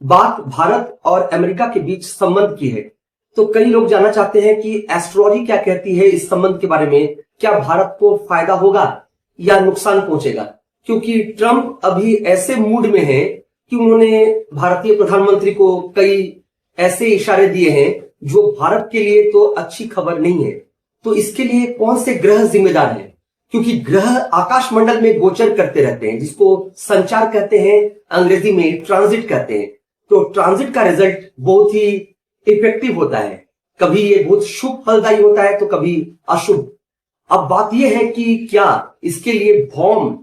बात भारत और अमेरिका के बीच संबंध की है, तो कई लोग जानना चाहते हैं कि एस्ट्रोलॉजी क्या कहती है इस संबंध के बारे में। क्या भारत को फायदा होगा या नुकसान पहुंचेगा? क्योंकि ट्रंप अभी ऐसे मूड में है कि उन्होंने भारतीय प्रधानमंत्री को कई ऐसे इशारे दिए हैं जो भारत के लिए तो अच्छी खबर नहीं है। तो इसके लिए कौन से ग्रह जिम्मेदार हैं? क्योंकि ग्रह आकाश मंडल में गोचर करते रहते हैं, जिसको संचार कहते हैं, अंग्रेजी में ट्रांजिट कहते हैं। तो ट्रांजिट का रिजल्ट बहुत ही इफेक्टिव होता है, कभी ये बहुत शुभ फलदायी होता है तो कभी अशुभ। अब बात यह है कि क्या इसके लिए भौम,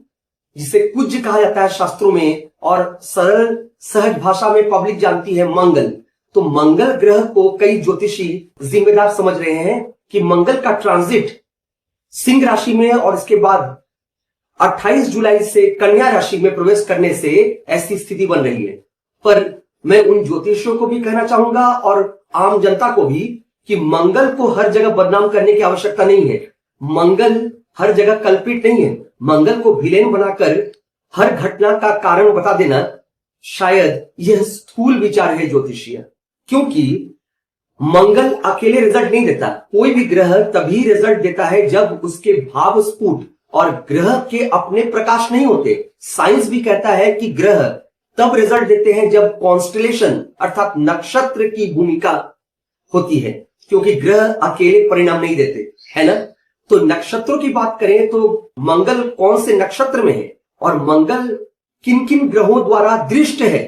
जिसे कुज कहा जाता है शास्त्रों में और सरल सहज भाषा में पब्लिक जानती है, मंगल, तो मंगल ग्रह को कई ज्योतिषी जिम्मेदार समझ रहे हैं कि मंगल का ट्रांजिट सिंह राशि में और इसके बाद 28 जुलाई से कन्या राशि में प्रवेश करने से ऐसी स्थिति बन रही है। पर मैं उन ज्योतिषियों को भी कहना चाहूंगा और आम जनता को भी कि मंगल को हर जगह बदनाम करने की आवश्यकता नहीं है। मंगल हर जगह कल्पित नहीं है। मंगल को विलेन बनाकर हर घटना का कारण बता देना शायद यह स्थूल विचार है ज्योतिषीय। क्योंकि मंगल अकेले रिजल्ट नहीं देता, कोई भी ग्रह तभी रिजल्ट देता है जब उसके भाव स्फुट और ग्रह के अपने प्रकाश नहीं होते। साइंस भी कहता है कि ग्रह तब रिजल्ट देते हैं जब कॉन्स्टलेशन अर्थात नक्षत्र की भूमिका होती है, क्योंकि ग्रह अकेले परिणाम नहीं देते, है ना। तो नक्षत्रों की बात करें तो मंगल कौन से नक्षत्र में है और मंगल किन किन ग्रहों द्वारा दृष्ट है,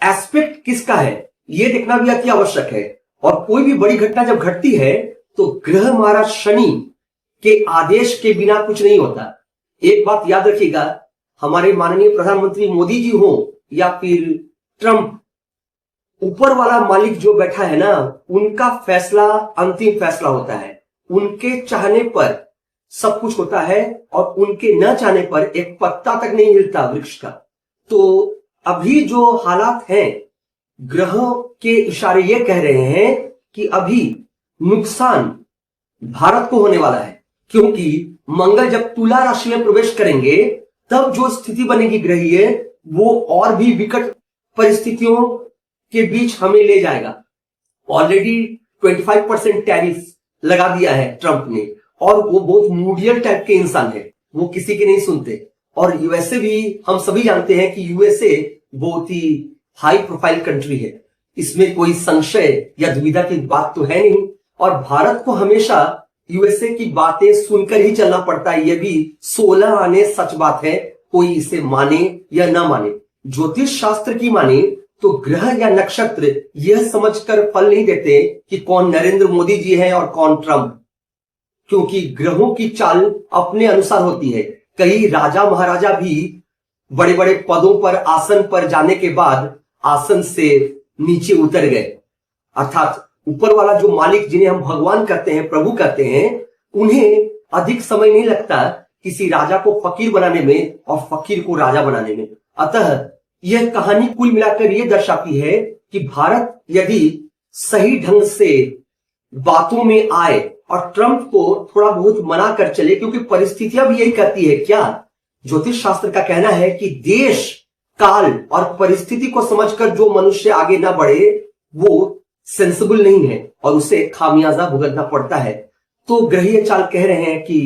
एस्पेक्ट किसका है, यह देखना भी अति आवश्यक है। और कोई भी बड़ी घटना जब घटती है तो ग्रह महाराज शनि के आदेश के बिना कुछ नहीं होता। एक बात याद रखिएगा, हमारे माननीय प्रधानमंत्री मोदी जी हो या फिर ट्रंप, ऊपर वाला मालिक जो बैठा है ना, उनका फैसला अंतिम फैसला होता है। उनके चाहने पर सब कुछ होता है और उनके न चाहने पर एक पत्ता तक नहीं हिलता वृक्ष का। तो अभी जो हालात हैं, ग्रहों के इशारे ये कह रहे हैं कि अभी नुकसान भारत को होने वाला है, क्योंकि मंगल जब तुला राशि में प्रवेश करेंगे तब जो स्थिति बनेगी ग्रहीय, वो और भी विकट परिस्थितियों के बीच हमें ले जाएगा। ऑलरेडी 25% टैरिफ लगा दिया है ट्रंप ने, और वो बहुत मूडियल टाइप के इंसान है, वो किसी के नहीं सुनते। और यूएसए भी हम सभी जानते हैं कि यूएसए बहुत ही हाई प्रोफाइल कंट्री है, इसमें कोई संशय या दुविधा की बात तो है नहीं। और भारत को हमेशा यूएसए की बातें सुनकर ही चलना पड़ता है, यह भी 16 आने सच बात है, कोई इसे माने या ना माने। ज्योतिष शास्त्र की माने तो ग्रह या नक्षत्र यह समझकर फल नहीं देते कि कौन नरेंद्र मोदी जी है और कौन ट्रंप, क्योंकि ग्रहों की चाल अपने अनुसार होती है। कई राजा महाराजा भी बड़े बड़े पदों पर आसन पर जाने के बाद आसन से नीचे उतर गए, अर्थात ऊपर वाला जो मालिक, जिन्हें हम भगवान कहते हैं, प्रभु कहते हैं, उन्हें अधिक समय नहीं लगता किसी राजा को फकीर बनाने में और फकीर को राजा बनाने में। अतः यह कहानी कुल मिलाकर यह दर्शाती है कि भारत यदि सही ढंग से बातों में आए और ट्रंप को थोड़ा बहुत मना कर चले, क्योंकि परिस्थितियां भी यही कहती है। क्या ज्योतिष शास्त्र का कहना है कि देश, काल और परिस्थिति को समझकर जो मनुष्य आगे ना बढ़े वो सेंसिबल नहीं है और उसे खामियाजा भुगतना पड़ता है। तो ग्रहीय चाल कह रहे हैं कि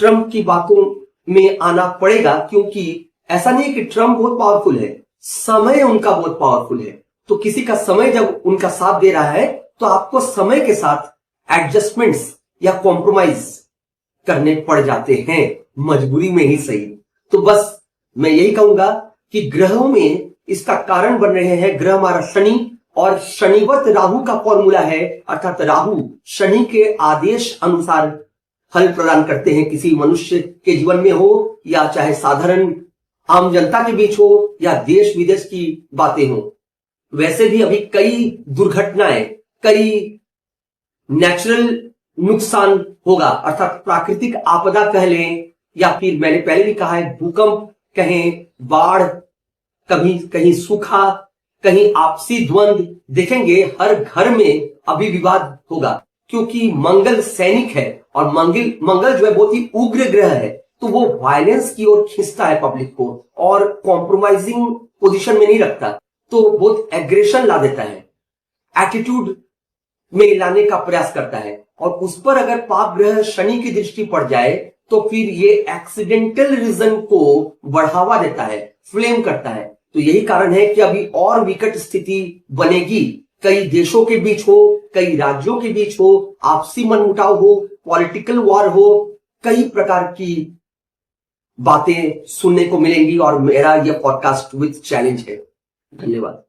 ट्रंप की बातों में आना पड़ेगा, क्योंकि ऐसा नहीं कि ट्रंप बहुत पावरफुल है, समय उनका बहुत पावरफुल है। तो किसी का समय जब उनका साथ दे रहा है तो आपको समय के साथ एडजस्टमेंट्स या कॉम्प्रोमाइज करने पड़ जाते हैं, मजबूरी में ही सही। तो बस मैं यही कहूंगा कि ग्रहों में इसका कारण बन रहे हैं ग्रह हमारा शनि, और शनिवत राहु का फॉर्मूला है, अर्थात राहु शनि के आदेश अनुसार फल प्रदान करते हैं, किसी मनुष्य के जीवन में हो या चाहे साधारण आम जनता के बीच हो या देश विदेश की बातें हो। वैसे भी अभी कई दुर्घटनाएं, कई नेचुरल नुकसान होगा, अर्थात प्राकृतिक आपदा कह लें या फिर मैंने पहले भी कहा है भूकंप कहें, बाढ़, कभी कहीं सूखा, कहीं आपसी द्वंद्व देखेंगे। हर घर में अभी विवाद होगा, क्योंकि मंगल सैनिक है और मंगल जो है बहुत ही उग्र ग्रह है, तो वो वायलेंस की ओर खींचता है पब्लिक को और कॉम्प्रोमाइजिंग पोजीशन में नहीं रखता। तो बहुत एग्रेशन ला देता है, एटीट्यूड में लाने का प्रयास करता है, और उस पर अगर पाप ग्रह शनि की दृष्टि पड़ जाए तो फिर ये एक्सीडेंटल रीजन को बढ़ावा देता है, फ्लेम करता है। तो यही कारण है कि अभी और विकट स्थिति बनेगी, कई देशों के बीच हो, कई राज्यों के बीच हो, आपसी मनमुटाव हो, पॉलिटिकल वॉर हो, कई प्रकार की बातें सुनने को मिलेंगी। और मेरा यह पॉडकास्ट विद चैलेंज है। धन्यवाद।